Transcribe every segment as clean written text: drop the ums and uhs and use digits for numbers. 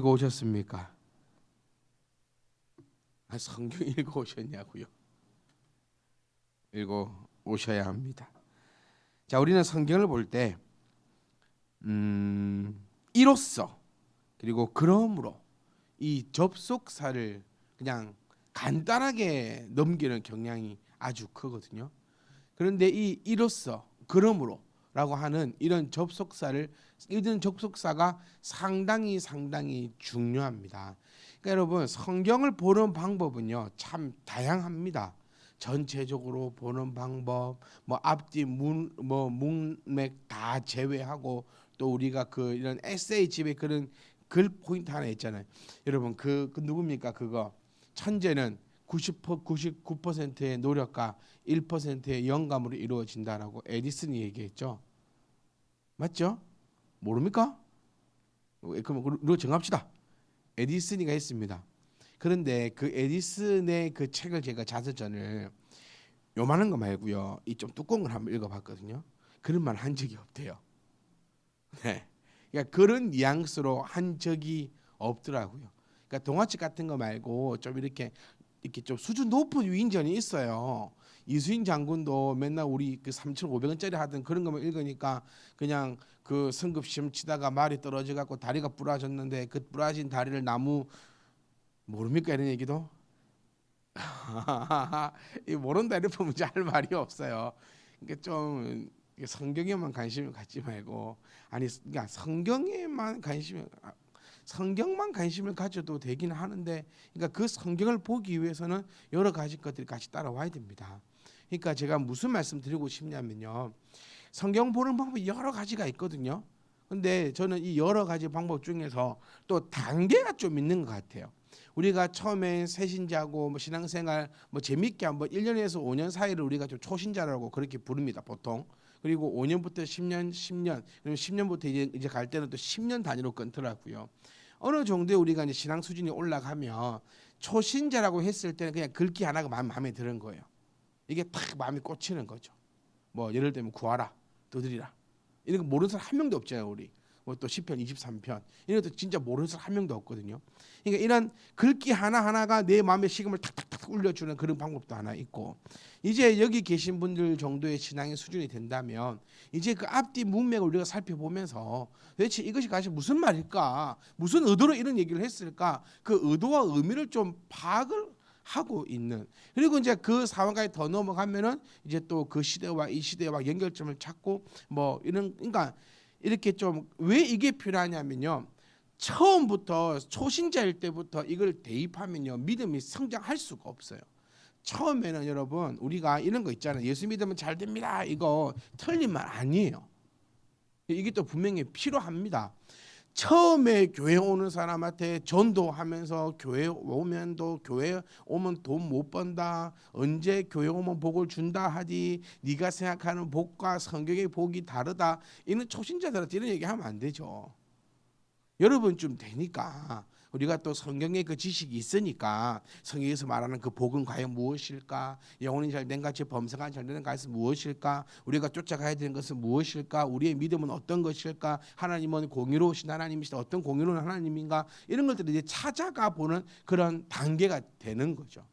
읽어 오셨습니까? 성경 읽어 오셨냐고요? 읽어 오셔야 합니다. 자, 우리는 성경을 볼 때 이로써 그리고 그러므로 이 접속사를 그냥 간단하게 넘기는 경향이 아주 크거든요. 그런데 이 이로써 그러므로라고 하는 이런 접속사가 상당히 중요합니다. 그러니까 여러분, 성경을 보는 방법은요 참 다양합니다. 전체적으로 보는 방법, 뭐 앞뒤 문맥 다 제외하고, 또 우리가 그 이런 에세이 집에 그런 글 포인트 하나 있잖아요. 여러분 그 누굽니까? 그거 천재는 99%의 노력과 1%의 영감으로 이루어진다라고 에디슨이 얘기했죠. 맞죠? 모릅니까? 그럼 우리 정합시다. 에디슨이가 했습니다. 그런데 그 에디슨의 그 책을 제가 자서전을 요만한 거 말고요, 이 좀 두꺼운 걸 한번 읽어봤거든요. 그런 말 한 적이 없대요. 네, 그러니까 그런 뉘앙스로 한 적이 없더라고요. 그러니까 동화책 같은 거 말고 좀 이렇게 좀 수준 높은 위인전이 있어요. 이수인 장군도 맨날 우리 그 3,500원짜리 하던 그런 거만 읽으니까 그냥 그 성급 시험 치다가 말이 떨어져 갖고 다리가 부러졌는데 그 부러진 다리를 나무, 모릅니까 이런 얘기도? 이 모른다 이런 보면 잘 말이 없어요. 그러니까 좀 성경에만 관심을 갖지 말고, 아니 그러니까 성경만 관심을 가져도 되긴 하는데, 그러니까 그 성경을 보기 위해서는 여러 가지 것들이 같이 따라와야 됩니다. 그러니까 제가 무슨 말씀 드리고 싶냐면요, 성경 보는 방법이 여러 가지가 있거든요. 근데 저는 이 여러 가지 방법 중에서 또 단계가 좀 있는 것 같아요. 우리가 처음에 새신자고 뭐 신앙생활 뭐 재밌게 한번 1년에서 5년 사이를 우리가 좀 초신자라고 그렇게 부릅니다, 보통. 그리고 5년부터 10년, 그리고 10년부터 이제 갈 때는 또 10년 단위로 끊더라고요. 어느 정도에 우리가 이제 신앙 수준이 올라가면 초신자라고 했을 때는 그냥 글귀 하나가 마음에 드는 거예요. 이게 딱 마음이 꽂히는 거죠. 뭐 예를 들면 구하라, 두드리라, 이런 거 모르는 사람 한 명도 없잖아요. 우리 뭐 또 시편 23편 이런 것도 진짜 모르는 사람 한 명도 없거든요. 그러니까 이런 글귀 하나하나가 내 마음의 식음을 탁탁탁 울려주는 그런 방법도 하나 있고, 이제 여기 계신 분들 정도의 신앙의 수준이 된다면 이제 그 앞뒤 문맥을 우리가 살펴보면서 도대체 이것이 가시 무슨 말일까, 무슨 의도로 이런 얘기를 했을까, 그 의도와 의미를 좀 파악을 하고 있는, 그리고 이제 그 상황까지 더 넘어가면은 이제 또 그 시대와 이 시대와 연결점을 찾고 뭐 이런, 그러니까 이렇게 좀 왜 이게 필요하냐면요, 처음부터 초신자일 때부터 이걸 대입하면요 믿음이 성장할 수가 없어요. 처음에는 여러분 우리가 이런 거 있잖아요. 예수 믿으면 잘 됩니다. 이거 틀린 말 아니에요. 이게 또 분명히 필요합니다. 처음에 교회 오는 사람한테 전도하면서 교회 오면 돈 못 번다, 언제 교회 오면 복을 준다 하디, 네가 생각하는 복과 성경의 복이 다르다, 이런 초신자들한테 이런 얘기하면 안 되죠. 여러분 좀 되니까 우리가 또 성경의 그 지식이 있으니까 성경에서 말하는 그 복은 과연 무엇일까, 영혼이 잘된 같이 범사가 잘되는 것은 무엇일까, 우리가 쫓아가야 되는 것은 무엇일까, 우리의 믿음은 어떤 것일까, 하나님은 공의로우신 하나님이시다, 어떤 공의로운 하나님인가, 이런 것들을 이제 찾아가 보는 그런 단계가 되는 거죠.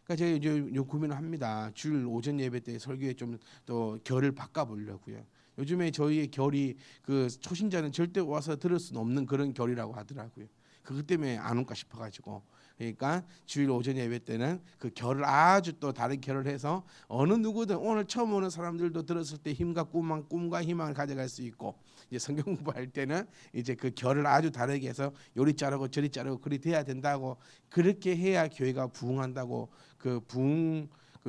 그러니까 제가 이제 고민을 합니다. 주일 오전 예배 때 설교에 좀 또 결을 바꿔보려고요. 요즘에 저희의 결이 그 초신자는 절대 와서 들을 수는 없는 그런 결이라고 하더라고요. 그것 때문에 안 올까 싶어가지고, 그러니까 주일 오전 예배 때는 그 결을 아주 또 다른 결을 해서 어느 누구든 오늘 처음 오는 사람들도 들었을 때 꿈과 희망을 가져갈 수 있고, 이제 성경 공부할 때는 이제 그 결을 아주 다르게 해서 요리 자르고 저리 자르고 그리 돼야 된다고, 그렇게 해야 교회가 부흥한다고 그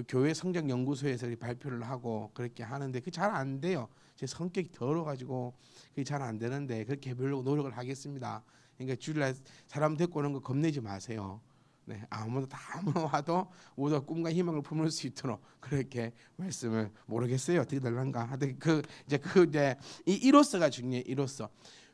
교회 성장 연구소에서 발표를 하고 그렇게 하는데 그게 잘 안 돼요. 제 성격이 더러가지고 그게 잘 안 되는데 그렇게 해보려고 노력을 하겠습니다. 그러니까 주일날 사람 데리고 오는 거 겁내지 마세요. 네, 아무나 와도 모두 꿈과 희망을 품을 수 있도록 그렇게 말씀을, 모르겠어요 어떻게 될란가. 하여튼 이제 이 이로서가 중요해요. 이로서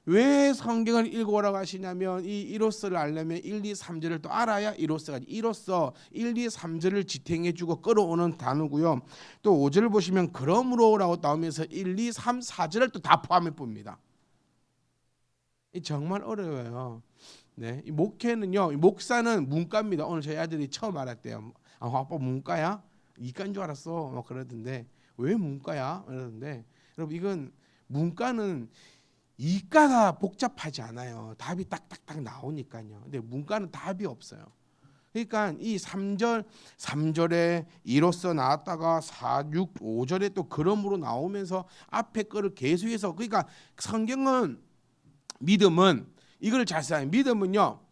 왜 성경을 읽어오라고 하시냐면, 이 이로서를 알려면 1, 2, 3절을 또 알아야 이로서가, 이로서 1, 2, 3절을 지탱해주고 끌어오는 단어고요. 또 5절 보시면 그러므로라고 나오면서 1, 2, 3, 4절을 또 다 포함해 봅니다. 이 정말 어려워요. 네, 이 목회는요, 이 목사는 문과입니다. 오늘 저희 아들이 처음 알았대요. 아빠 문과야? 이과인 줄 알았어. 막 그러던데 왜 문과야? 그러던데 여러분 이건 문과는 이과가 복잡하지 않아요. 답이 딱딱딱 나오니까요. 근데 문과는 답이 없어요. 그러니까 이 3절에 이로써 나왔다가 4, 6, 5절에 또 그러므로 나오면서 앞에 거를 계속해서 그러니까 성경은 믿음은 이걸 잘 써요. 믿음은요.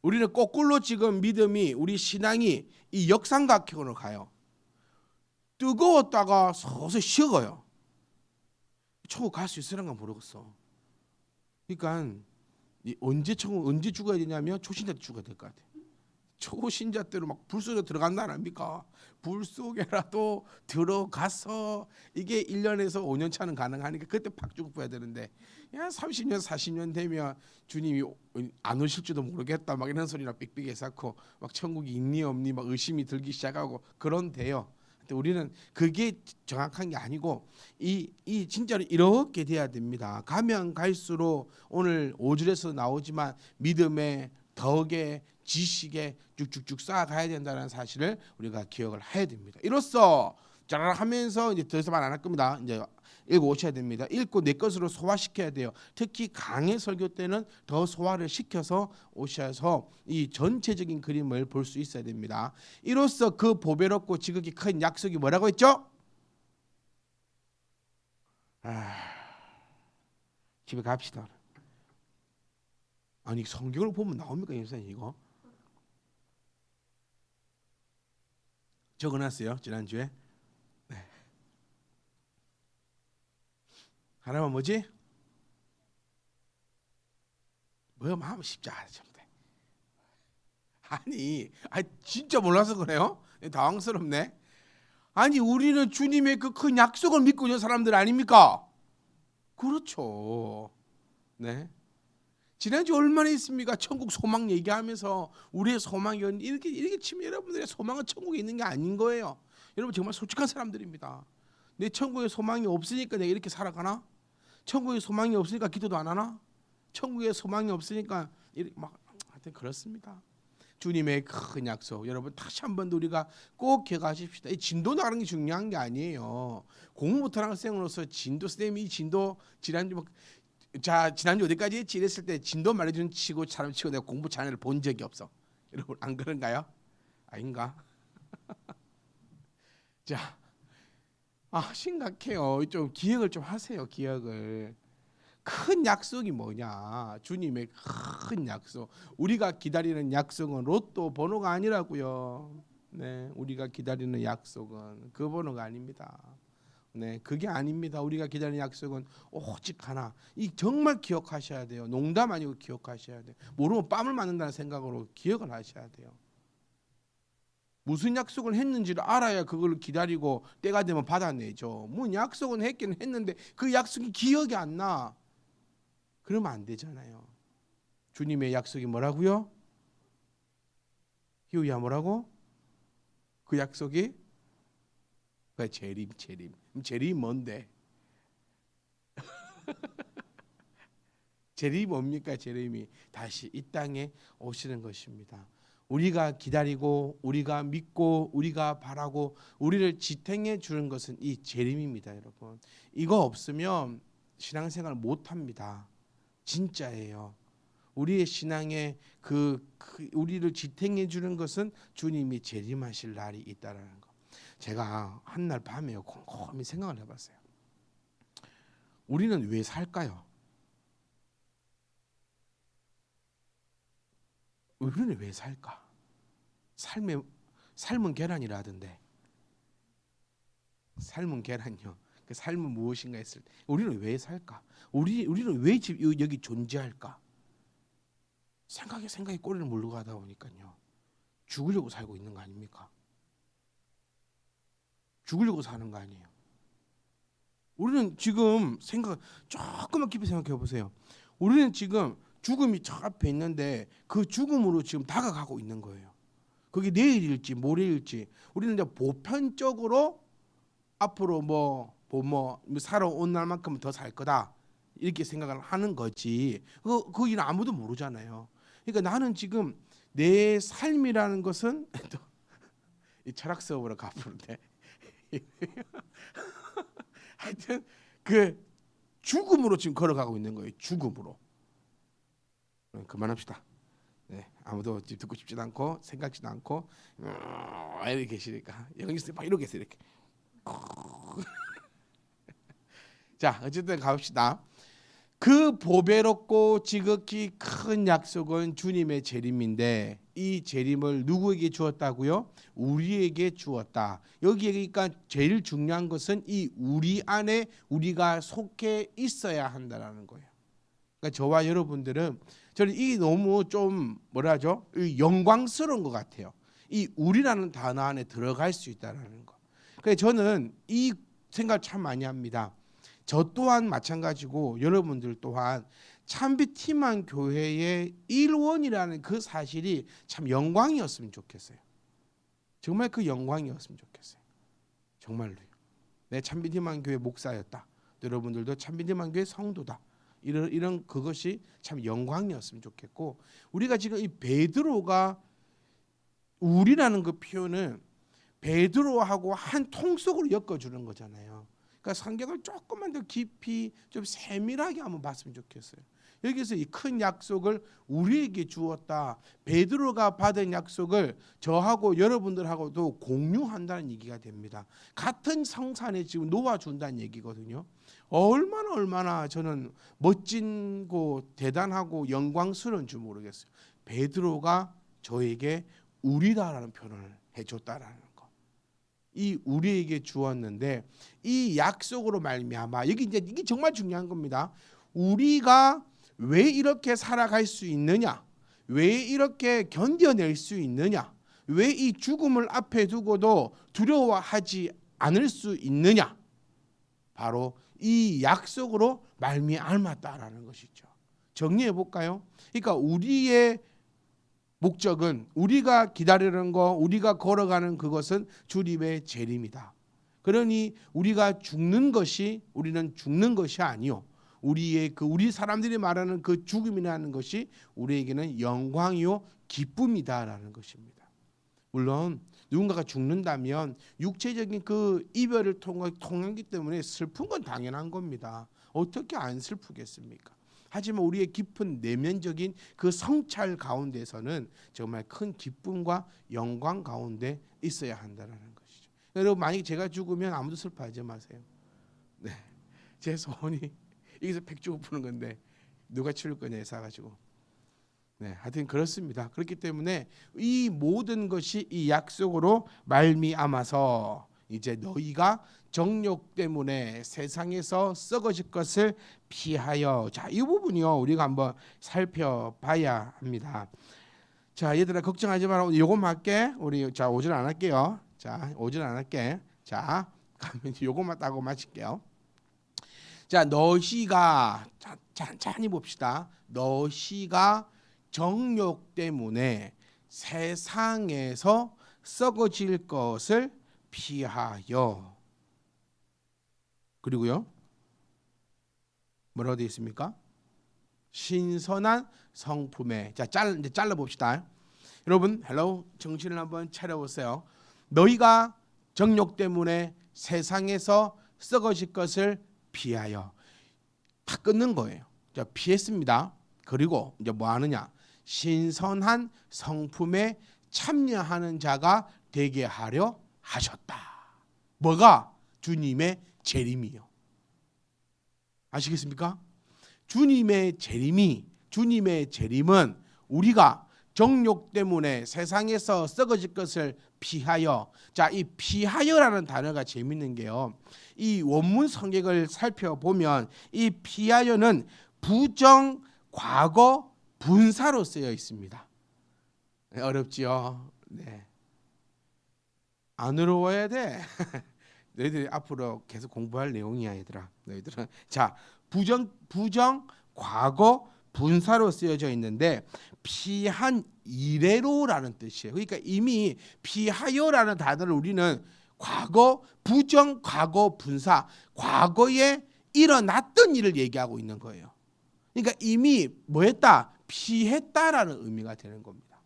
우리는 거꾸로 지금 믿음이 우리 신앙이 이 역삼각형으로 가요. 뜨거웠다가 서서히 식어요. 천국 갈 수 있으란 건 모르겠어. 그러니까 언제 천국 언제 죽어야 되냐면 초신자 때 죽어야 될 것 같아. 초신자 때로 막 불 속에 들어간다 아닙니까? 불 속에라도 들어가서 이게 1년에서 5년 차는 가능하니까 그때 팍 죽어야 되는데 야 30년 40년 되면 주님이 안 오실지도 모르겠다 막 이런 소리나 삑삑해 쌓고 막 천국이 있니 없니 막 의심이 들기 시작하고 그런데요. 근데 우리는 그게 정확한 게 아니고 이 진짜로 이렇게 돼야 됩니다. 가면 갈수록 오늘 5절에서 나오지만 믿음의 덕에 지식에 쭉쭉쭉 쌓아가야 된다는 사실을 우리가 기억을 해야 됩니다. 이로써 짜라락 하면서 이제 더 이상 말 안 할 겁니다. 이제 읽고 오셔야 됩니다. 읽고 내 것으로 소화시켜야 돼요. 특히 강의 설교 때는 더 소화를 시켜서 오셔서 이 전체적인 그림을 볼 수 있어야 됩니다. 이로써 그 보배롭고 지극히 큰 약속이 뭐라고 했죠? 집에 갑시다. 아니 성경을 보면 나옵니까, 선생님 이거? 적어놨어요 지난주에. 네. 하나만 뭐지? 뭐 마음 쉽지 않으셨대. 아니 진짜 몰라서 그래요? 당황스럽네. 아니 우리는 주님의 그 큰 약속을 믿고 있는 사람들 아닙니까? 그렇죠. 네. 지난주 얼마나 있습니까? 천국 소망 얘기하면서 우리의 소망이 이렇게 치면 여러분들의 소망은 천국에 있는 게 아닌 거예요. 여러분 정말 솔직한 사람들입니다. 내 천국에 소망이 없으니까 내가 이렇게 살아가나? 천국에 소망이 없으니까 기도도 안 하나? 천국에 소망이 없으니까 막 하여튼 그렇습니다. 주님의 큰 약속 여러분 다시 한 번 더 우리가 꼭 기억하십시다. 이 진도 나가는 게 중요한 게 아니에요. 공부 못하는 학생으로서 진도 쌤이 진도 지난주 지난주 어디까지 했지 이랬을 때 진도 말해주는 치고 사람 치고 내가 공부 자네를 본 적이 없어. 여러분 안 그런가요? 아닌가? 자, 심각해요. 좀 기억을 좀 하세요. 기억을. 큰 약속이 뭐냐? 주님의 큰 약속. 우리가 기다리는 약속은 로또 번호가 아니라고요. 네, 우리가 기다리는 약속은 그 번호가 아닙니다. 네, 그게 아닙니다. 우리가 기다리는 약속은 오직 하나. 이 정말 기억하셔야 돼요. 농담 아니고 기억하셔야 돼요. 모르면 뺨을 맞는다는 생각으로 기억을 하셔야 돼요. 무슨 약속을 했는지를 알아야 그걸 기다리고 때가 되면 받아내죠. 뭐 약속은 했긴 했는데 그 약속이 기억이 안 나. 그러면 안 되잖아요. 주님의 약속이 뭐라고요? 희우야 뭐라고? 그 약속이 그 재림. 재림이 뭔데? 재림이 뭡니까? 재림이 다시 이 땅에 오시는 것입니다. 우리가 기다리고 우리가 믿고 우리가 바라고 우리를 지탱해 주는 것은 이 재림입니다, 여러분. 이거 없으면 신앙생활 못 합니다. 진짜예요. 우리의 신앙에 우리를 지탱해 주는 것은 주님이 재림하실 날이 있다라는 거. 제가 한날 밤에 곰곰이 생각을 해봤어요. 우리는 왜 살까요? 우리는 왜 살까? 삶은 계란이라던데. 삶은 계란요. 그 삶은 무엇인가 했을 때 우리는 왜 살까? 우리는 왜 여기 존재할까? 생각에 꼬리를 물고 가다 보니까요. 죽으려고 살고 있는 거 아닙니까? 죽으려고 사는 거 아니에요. 우리는 지금 조금만 깊이 생각해 보세요. 우리는 지금 죽음이 저 앞에 있는데 그 죽음으로 지금 다가가고 있는 거예요. 그게 내일일지 모레일지 우리는 이제 보편적으로 앞으로 뭐 살아온 날만큼 더 살 거다 이렇게 생각을 하는 거지. 그건 아무도 모르잖아요. 그러니까 나는 지금 내 삶이라는 것은 또 이 철학 수업으로 가보는데 하여튼 그 죽음으로 지금 걸어가고 있는 거예요. 죽음으로. 그만합시다. 네, 아무도 듣고 싶지도 않고 생각지도 않고 이렇게 계시니까 영희쌤 막 이러고 계세요. 이렇게. 자, 어쨌든 가봅시다. 그 보배롭고 지극히 큰 약속은 주님의 재림인데 이 재림을 누구에게 주었다고요? 우리에게 주었다. 여기에 그러니까 제일 중요한 것은 이 우리 안에 우리가 속해 있어야 한다라는 거예요. 그러니까 저와 여러분들은 저는 이 너무 좀 뭐라죠? 영광스러운 것 같아요. 이 우리라는 단어 안에 들어갈 수 있다라는 거. 그래서 저는 이 생각 참 많이 합니다. 저 또한 마찬가지고 여러분들 또한 참빛희망 교회의 일원이라는 그 사실이 참 영광이었으면 좋겠어요. 정말 그 영광이었으면 좋겠어요. 정말로요. 내 참빛희망 교회 목사였다. 여러분들도 참빛희망 교회 성도다. 이런 그것이 참 영광이었으면 좋겠고, 우리가 지금 이 베드로가 우리라는 그 표현은 베드로하고 한 통속으로 엮어주는 거잖아요. 그러니까 성경을 조금만 더 깊이 좀 세밀하게 한번 봤으면 좋겠어요. 여기서 이 큰 약속을 우리에게 주었다. 베드로가 받은 약속을 저하고 여러분들하고도 공유한다는 얘기가 됩니다. 같은 성산에 지금 놓아준다는 얘기거든요. 얼마나 저는 멋진고 대단하고 영광스러운 줄 모르겠어요. 베드로가 저에게 우리다라는 표현을 해줬다라는 거. 이 우리에게 주었는데 이 약속으로 말미암아 여기 이제 이게 정말 중요한 겁니다. 우리가 왜 이렇게 살아갈 수 있느냐? 왜 이렇게 견뎌낼 수 있느냐? 왜 이 죽음을 앞에 두고도 두려워하지 않을 수 있느냐? 바로 이 약속으로 말미암았다라는 것이죠. 정리해 볼까요? 그러니까 우리의 목적은 우리가 기다리는 거, 우리가 걸어가는 그것은 주님의 재림이다. 그러니 우리가 죽는 것이 우리는 죽는 것이 아니요. 우리 사람들이 말하는 그 죽음이라는 것이 우리에게는 영광이요 기쁨이다라는 것입니다. 물론 누군가가 죽는다면 육체적인 그 이별을 통하기 때문에 슬픈 건 당연한 겁니다. 어떻게 안 슬프겠습니까? 하지만 우리의 깊은 내면적인 그 성찰 가운데서는 정말 큰 기쁨과 영광 가운데 있어야 한다는 것이죠. 여러분 만약에 제가 죽으면 아무도 슬퍼하지 마세요. 네, 제 소원이 여기서 백주고 푸는 건데 누가 치울 거냐 해서가지고 네, 하여튼 그렇습니다. 그렇기 때문에 이 모든 것이 이 약속으로 말미암아서 이제 너희가 정욕 때문에 세상에서 썩어질 것을 피하여. 자, 이 부분이요 우리가 한번 살펴봐야 합니다. 자, 얘들아 걱정하지 마라. 요것만 할게. 우리 자 5절 안 할게요. 자 5절 안 할게. 자 그러면 요것만 따고 마칠게요. 자, 너희가 찬찬히 봅시다. 너희가 정욕 때문에 세상에서 썩어질 것을 피하여. 그리고요 뭐라고 되어 있습니까? 신선한 성품에. 자, 이제 잘라 봅시다. 여러분, 헬로 정신을 한번 차려보세요. 너희가 정욕 때문에 세상에서 썩어질 것을 피하여. 다 끊는 거예요. 자, 피했습니다. 그리고 이제 뭐 하느냐? 신선한 성품에 참여하는 자가 되게 하려 하셨다. 뭐가? 주님의 재림이요. 아시겠습니까? 주님의 재림은 우리가 정욕 때문에 세상에서 썩어질 것을 피하여. 자, 이 피하여라는 단어가 재밌는 게요. 이 원문 성격을 살펴보면 이 피하여는 부정, 과거, 분사로 쓰여 있습니다. 어렵지요? 네. 안 어려워야 돼. 너희들이 앞으로 계속 공부할 내용이야, 얘들아. 너희들은 자, 부정, 과거, 분사로 쓰여져 있는데 피한 이래로라는 뜻이에요. 그러니까 이미 피하여라는 단어를 우리는 과거, 부정, 과거, 분사, 과거에 일어났던 일을 얘기하고 있는 거예요. 그러니까 이미 뭐했다? 피했다라는 의미가 되는 겁니다.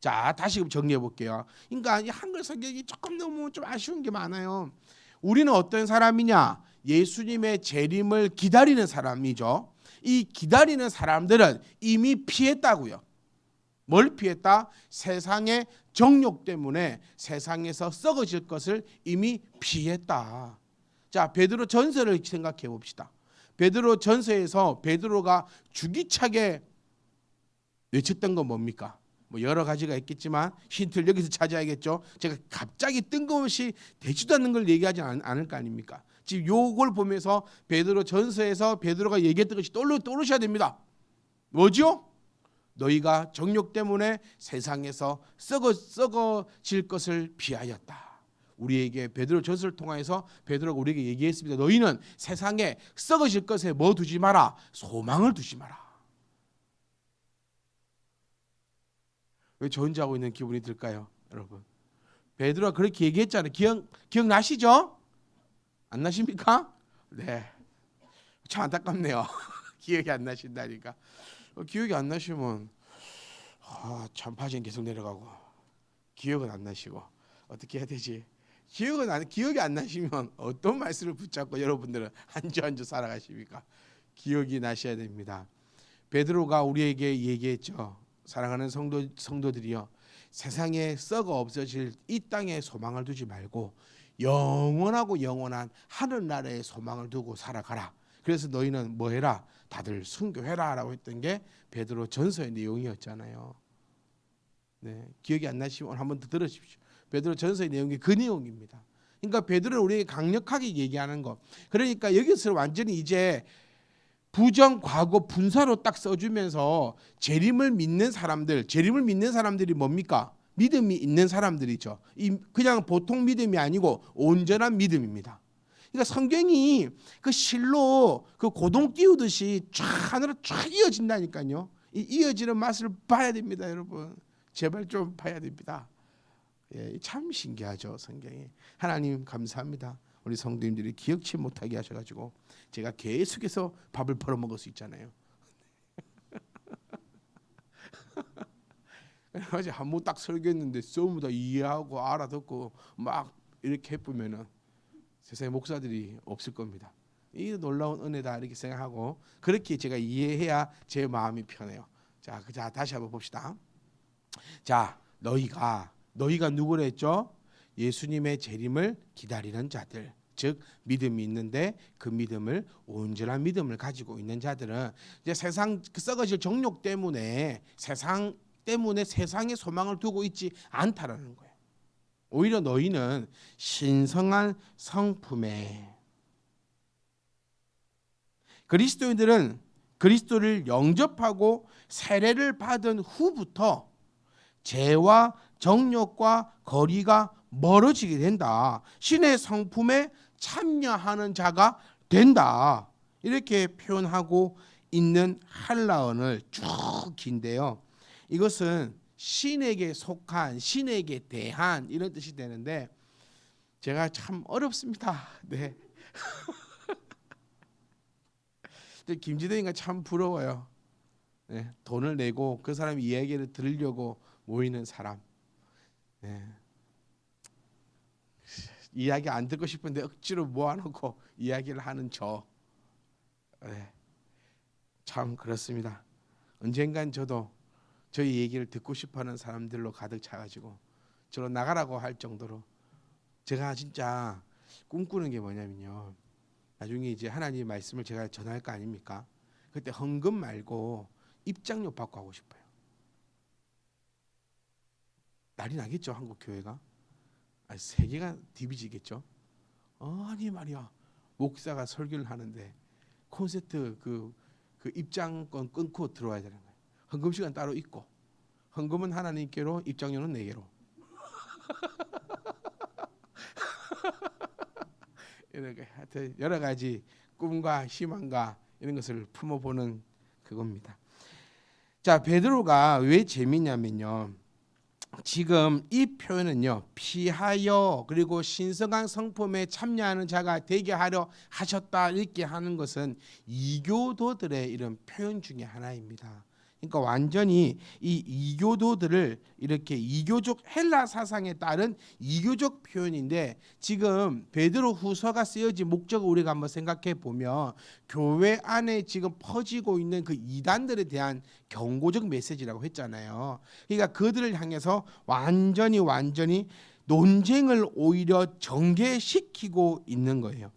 자, 다시 정리해 볼게요. 그러니까 이 한글 성경이 조금 너무 좀 아쉬운 게 많아요. 우리는 어떤 사람이냐? 예수님의 재림을 기다리는 사람이죠. 이 기다리는 사람들은 이미 피했다고요. 뭘 피했다? 세상의 정욕 때문에 세상에서 썩어질 것을 이미 피했다. 자, 베드로 전서를 생각해 봅시다. 베드로 전서에서 베드로가 주기차게 외쳤던 건 뭡니까? 뭐 여러 가지가 있겠지만 힌트를 여기서 찾아야겠죠. 제가 갑자기 뜬금없이 되지도 않는 걸 얘기하지 않을 거 아닙니까? 지금 요걸 보면서 베드로 전서에서 베드로가 얘기했던 것이 떠오르셔야 됩니다. 뭐죠? 너희가 정욕 때문에 세상에서 썩어질 것을 피하였다. 우리에게 베드로 전서를 통해서 베드로가 우리에게 얘기했습니다. 너희는 세상에 썩어질 것에 뭐 두지 마라? 소망을 두지 마라. 왜 저 혼자 하고 있는 기분이 들까요, 여러분? 베드로가 그렇게 얘기했잖아요. 기억나시죠? 안 나십니까? 네. 참 안타깝네요. 기억이 안 나신다니까. 기억이 안 나시면 참파진 계속 내려가고 기억은 안 나시고 어떻게 해야 되지? 기억이 안 나시면 어떤 말씀을 붙잡고 여러분들은 한 주 한 주 살아가십니까? 기억이 나셔야 됩니다. 베드로가 우리에게 얘기했죠. 사랑하는 성도들이여, 세상에 썩어 없어질 이 땅에 소망을 두지 말고 영원하고 영원한 하늘나라에 소망을 두고 살아가라. 그래서 너희는 뭐 해라? 다들 순교해라 라고 했던 게 베드로 전서의 내용이었잖아요. 네, 기억이 안 나시면 한번 더 들으십시오. 베드로 전서의 내용이 그 내용입니다. 그러니까 베드로는 우리에게 강력하게 얘기하는 것. 그러니까 여기서 완전히 이제 부정, 과거, 분사로 딱 써주면서 재림을 믿는 사람들이 뭡니까? 믿음이 있는 사람들이죠. 그냥 보통 믿음이 아니고 온전한 믿음입니다. 그러니까 성경이 그 실로 그 고동 띄우듯이 쫙 하늘로 쫙 이어진다니까요. 이 이어지는 맛을 봐야 됩니다, 여러분. 제발 좀 봐야 됩니다. 예, 참 신기하죠, 성경이. 하나님 감사합니다. 우리 성도님들이 기억치 못하게 하셔가지고 제가 계속해서 밥을 벌어먹을 수 있잖아요. 어제 한 번 딱 설교했는데 전부 다 이해하고 알아듣고 막 이렇게 해보면은 세상에 목사들이 없을 겁니다. 이 놀라운 은혜다 이렇게 생각하고 그렇게 제가 이해해야 제 마음이 편해요. 자, 다시 한번 봅시다. 자, 너희가 누구를 했죠? 예수님의 재림을 기다리는 자들, 즉 믿음이 있는데 그 믿음을 온전한 믿음을 가지고 있는 자들은 이제 세상 썩어질 정욕 때문에 세상에 소망을 두고 있지 않다라는 거예요. 오히려 너희는 신성한 성품에 그리스도인들은 그리스도를 영접하고 세례를 받은 후부터 죄와 정욕과 거리가 멀어지게 된다. 신의 성품에 참여하는 자가 된다. 이렇게 표현하고 있는 한라언을 쭉 긴데요. 이것은 신에게 속한, 신에게 대한 이런 뜻이 되는데 제가 참 어렵습니다. 네. 김지대인가 참 부러워요. 네. 돈을 내고 그 사람 이야기를 들으려고 모이는 사람. 네. 이야기 안 듣고 싶은데 억지로 모아놓고 이야기를 하는 저. 네. 참 그렇습니다. 언젠간 저도 저희 얘기를 듣고 싶어하는 사람들로 가득 차가지고 저로 나가라고 할 정도로 제가 진짜 꿈꾸는 게 뭐냐면요. 나중에 이제 하나님의 말씀을 제가 전할 거 아닙니까? 그때 헌금 말고 입장료 받고 하고 싶어요. 난리 나겠죠, 한국 교회가? 세계가 뒤비지겠죠. 아니 말이야, 목사가 설교를 하는데 콘서트 그 입장권 끊고 들어와야 되는 거예요. 헌금 시간 따로 있고 헌금은 하나님께로, 입장료는 내게로. 이렇게 하여튼 여러 가지 꿈과 희망과 이런 것을 품어보는 그겁니다. 자, 베드로가 왜 재미냐면요. 지금 이 표현은요, 피하여 그리고 신성한 성품에 참여하는 자가 되게 하려 하셨다 이렇게 하는 것은 이교도들의 이런 표현 중에 하나입니다. 그러니까 완전히 이 이교도들을 이렇게 이교적 헬라 사상에 따른 이교적 표현인데, 지금 베드로 후서가 쓰여진 목적을 우리가 한번 생각해 보면 교회 안에 지금 퍼지고 있는 그 이단들에 대한 경고적 메시지라고 했잖아요. 그러니까 그들을 향해서 완전히 논쟁을 오히려 전개시키고 있는 거예요.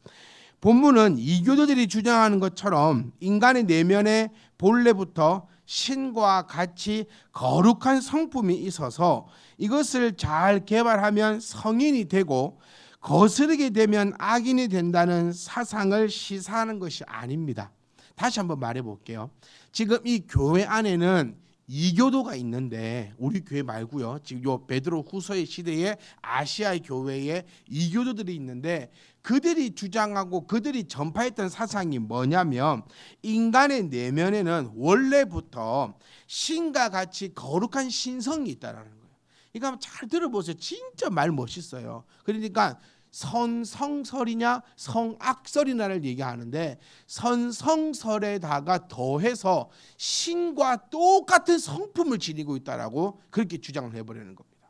본문은 이교도들이 주장하는 것처럼 인간의 내면에 본래부터 신과 같이 거룩한 성품이 있어서 이것을 잘 개발하면 성인이 되고 거스르게 되면 악인이 된다는 사상을 시사하는 것이 아닙니다. 다시 한번 말해 볼게요. 지금 이 교회 안에는 이교도가 있는데, 우리 교회 말고요, 지금 요 베드로 후서의 시대에 아시아의 교회에 이교도들이 있는데, 그들이 주장하고 그들이 전파했던 사상이 뭐냐면, 인간의 내면에는 원래부터 신과 같이 거룩한 신성이 있다라는 거예요. 이거 한번 잘 들어보세요. 진짜 말 멋있어요. 그러니까 선성설이냐 성악설이냐를 얘기하는데, 선성설에다가 더해서 신과 똑같은 성품을 지니고 있다라고 그렇게 주장을 해버리는 겁니다.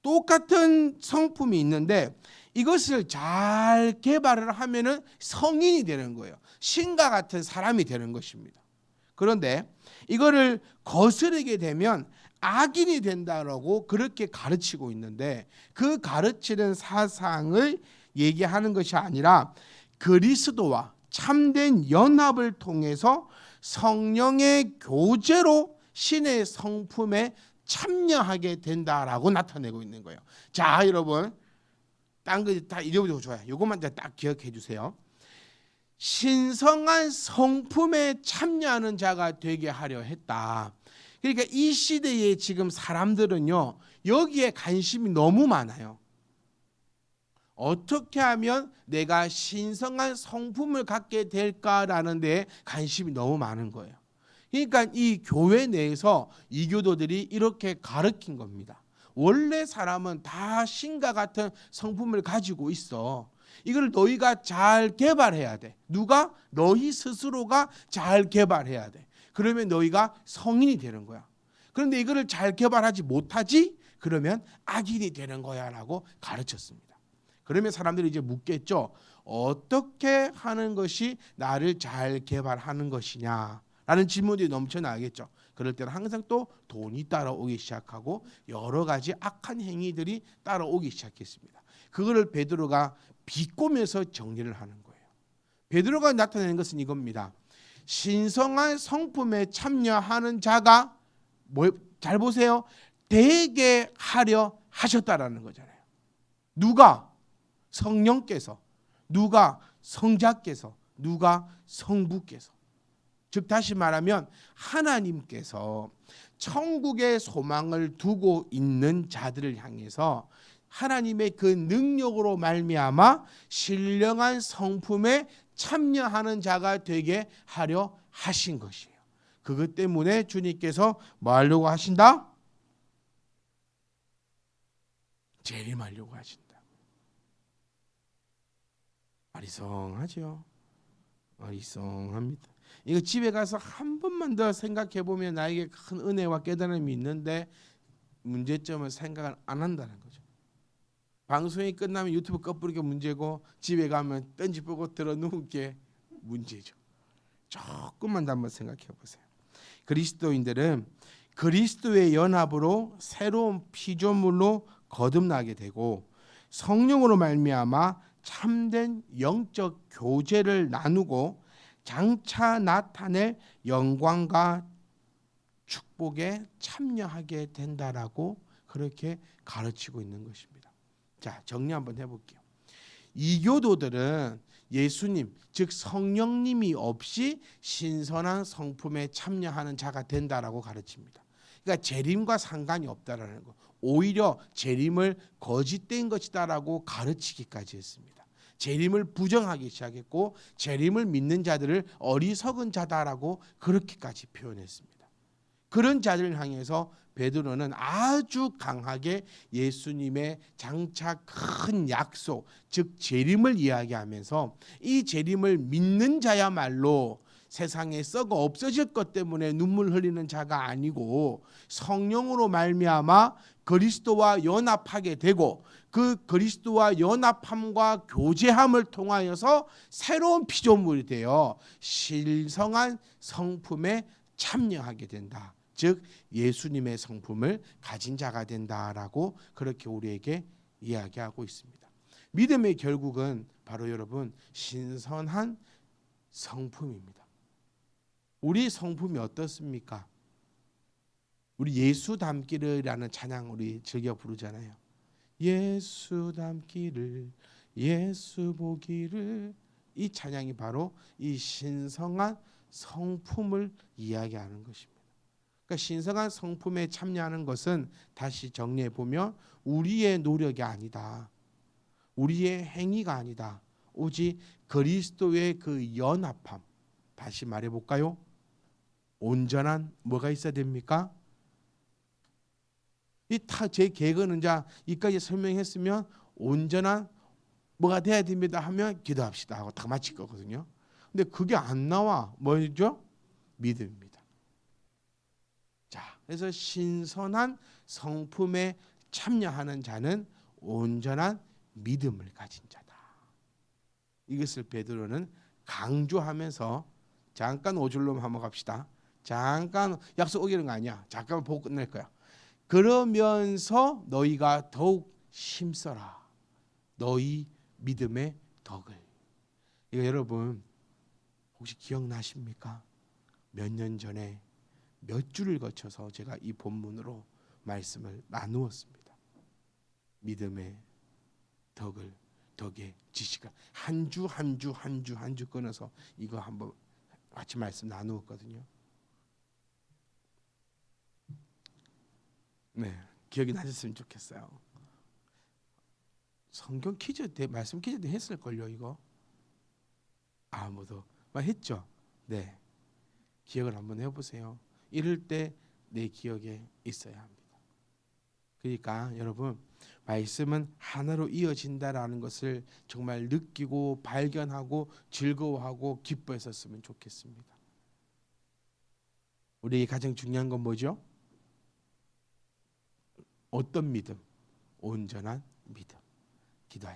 똑같은 성품이 있는데 이것을 잘 개발을 하면은 성인이 되는 거예요. 신과 같은 사람이 되는 것입니다. 그런데 이거를 거스르게 되면 악인이 된다라고 그렇게 가르치고 있는데, 그 가르치는 사상을 얘기하는 것이 아니라 그리스도와 참된 연합을 통해서 성령의 교제로 신의 성품에 참여하게 된다라고 나타내고 있는 거예요. 자, 여러분, 딴 거 다 잊어버리고 좋아요. 이것만 딱 기억해 주세요. 신성한 성품에 참여하는 자가 되게 하려 했다. 그러니까 이 시대에 지금 사람들은요, 여기에 관심이 너무 많아요. 어떻게 하면 내가 신성한 성품을 갖게 될까라는 데 관심이 너무 많은 거예요. 그러니까 이 교회 내에서 이교도들이 이렇게 가르친 겁니다. 원래 사람은 다 신과 같은 성품을 가지고 있어. 이걸 너희가 잘 개발해야 돼. 누가? 너희 스스로가 잘 개발해야 돼. 그러면 너희가 성인이 되는 거야. 그런데 이거를 잘 개발하지 못하지? 그러면 악인이 되는 거야 라고 가르쳤습니다. 그러면 사람들이 이제 묻겠죠. 어떻게 하는 것이 나를 잘 개발하는 것이냐 라는 질문들이 넘쳐나겠죠. 그럴 때는 항상 또 돈이 따라오기 시작하고 여러 가지 악한 행위들이 따라오기 시작했습니다. 그거를 베드로가 비꼬면서 정리를 하는 거예요. 베드로가 나타내는 것은 이겁니다. 신성한 성품에 참여하는 자가 잘 보세요. 되게 하려 하셨다라는 거잖아요. 누가? 성령께서. 누가? 성자께서. 누가? 성부께서. 즉 다시 말하면 하나님께서 천국의 소망을 두고 있는 자들을 향해서 하나님의 그 능력으로 말미암아 신령한 성품에 참여하는 자가 되게 하려 하신 것이에요. 그것 때문에 주님께서 뭐 하려고 하신다? 재림하려고 하신다. 아리송하죠. 아리송합니다. 이거 집에 가서 한 번만 더 생각해 보면 나에게 큰 은혜와 깨달음이 있는데, 문제점을 생각을 안 한다는 거죠. 방송이 끝나면 유튜브 꺼부르게 문제고, 집에 가면 딴지 보고 들어 누운 게 문제죠. 조금만 더 한번 생각해 보세요. 그리스도인들은 그리스도의 연합으로 새로운 피조물로 거듭나게 되고, 성령으로 말미암아 참된 영적 교제를 나누고 장차 나타낼 영광과 축복에 참여하게 된다라고 그렇게 가르치고 있는 것입니다. 자, 정리 한번 해볼게요. 이교도들은 예수님, 즉 성령님이 없이 신선한 성품에 참여하는 자가 된다라고 가르칩니다. 그러니까 재림과 상관이 없다라는 거. 오히려 재림을 거짓된 것이다라고 가르치기까지 했습니다. 재림을 부정하기 시작했고, 재림을 믿는 자들을 어리석은 자다라고 그렇게까지 표현했습니다. 그런 자들을 향해서 베드로는 아주 강하게 예수님의 장차 큰 약속, 즉 재림을 이야기하면서 이 재림을 믿는 자야말로 세상에 썩어 없어질 것 때문에 눈물 흘리는 자가 아니고 성령으로 말미암아 그리스도와 연합하게 되고 그 그리스도와 연합함과 교제함을 통하여서 새로운 피조물이 되어 신성한 성품에 참여하게 된다. 즉 예수님의 성품을 가진 자가 된다라고 그렇게 우리에게 이야기하고 있습니다. 믿음의 결국은 바로 여러분 신선한 성품입니다. 우리 성품이 어떻습니까? 우리 예수 닮기를이라는 찬양 우리 즐겨 부르잖아요. 예수 닮기를 예수 보기를. 이 찬양이 바로 이 신성한 성품을 이야기하는 것입니다. 그러니까 신성한 성품에 참여하는 것은 다시 정리해 보면 우리의 노력이 아니다. 우리의 행위가 아니다. 오직 그리스도의 그 연합함. 다시 말해 볼까요? 온전한 뭐가 있어야 됩니까? 제 계획은 이제 이까지 설명했으면 온전한 뭐가 돼야 됩니다 하면 기도합시다 하고 다 마칠 거거든요. 근데 그게 안 나와. 뭐죠? 믿음입니다. 자, 그래서 신선한 성품에 참여하는 자는 온전한 믿음을 가진 자다. 이것을 베드로는 강조하면서 잠깐 오줄로 한번 갑시다. 잠깐 약속 어기는 거 아니야. 잠깐 보고 끝낼 거야. 그러면서 너희가 더욱 힘써라. 너희 믿음의 덕을. 이거 여러분 혹시 기억나십니까? 몇 년 전에 몇 주를 거쳐서 제가 이 본문으로 말씀을 나누었습니다. 믿음의 덕의 지식을 한 주 끊어서 이거 한번 같이 말씀 나누었거든요. 네, 기억이 나셨으면 좋겠어요. 성경 퀴즈 때 말씀 퀴즈 때 했을 걸요 이거. 아무도 했죠. 네, 기억을 한번 해보세요. 이럴 때 내 기억에 있어야 합니다. 그러니까 여러분 말씀은 하나로 이어진다라는 것을 정말 느끼고 발견하고 즐거워하고 기뻐했었으면 좋겠습니다. 우리에게 가장 중요한 건 뭐죠? 어떤 믿음? 온전한 믿음. 기도하시죠.